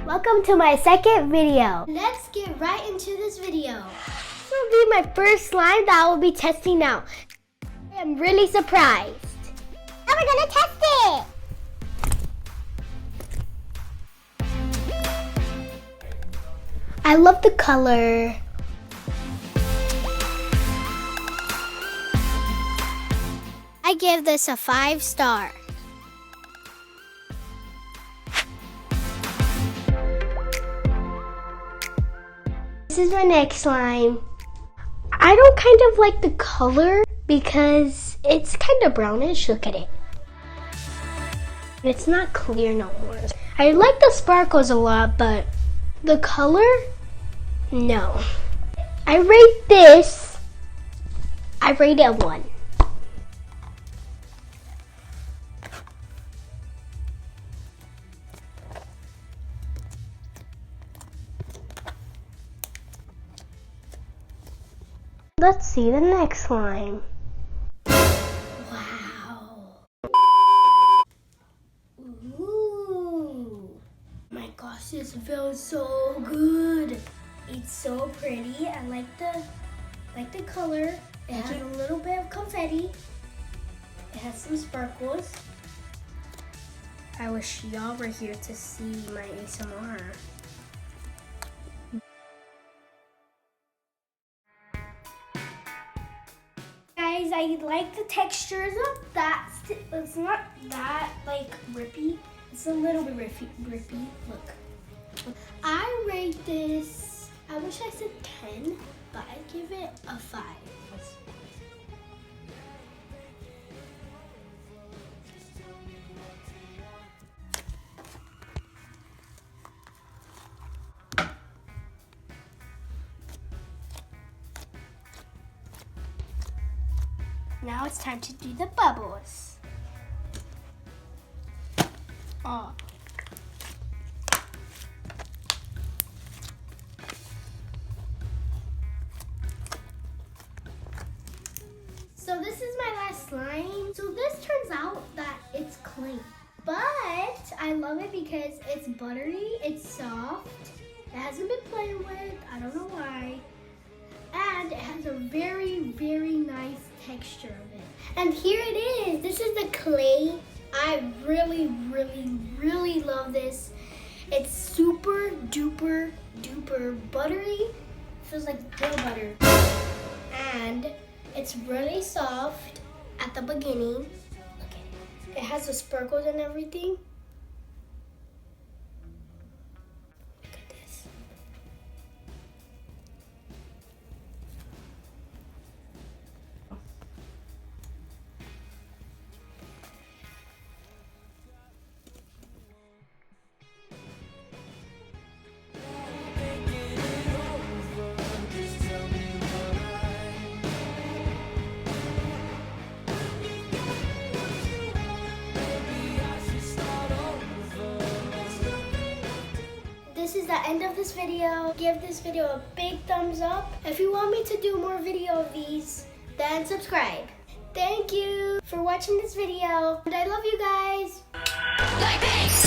Welcome to my second video. Let's get right into this video. This will be my first slime that I will be testing out. I am really surprised. Now we're gonna test it. I love the color. I give this a 5-star. This is my next slime. I don't kind of like the color because it's kind of brownish. Look at it. It's not clear no more. I like the sparkles a lot, but the color, no. I rate it a 1. Let's see the next slime. Wow. Ooh. My gosh, this feels so good. It's so pretty. I like the color. It has a little bit of confetti. It has some sparkles. I wish y'all were here to see my ASMR. Guys, I like the texture. It's not that like rippy. It's a little bit rippy. Look. I rate this, I wish I said 10, but I give it a 5. Now it's time to do the bubbles. Oh. So this is my last slime. So this turns out that it's clean, but I love it because it's buttery, it's soft, it hasn't been played with, I don't know why. And it has a very, very nice texture of it. And here it is. This is the clay. I really, really, really love this. It's super duper duper buttery. Feels like real butter. And it's really soft at the beginning. Look at it. It has the sparkles and everything. This is the end of this video. Give this video a big thumbs up. If you want me to do more video of these, then subscribe. Thank you for watching this video. And I love you guys. Like this.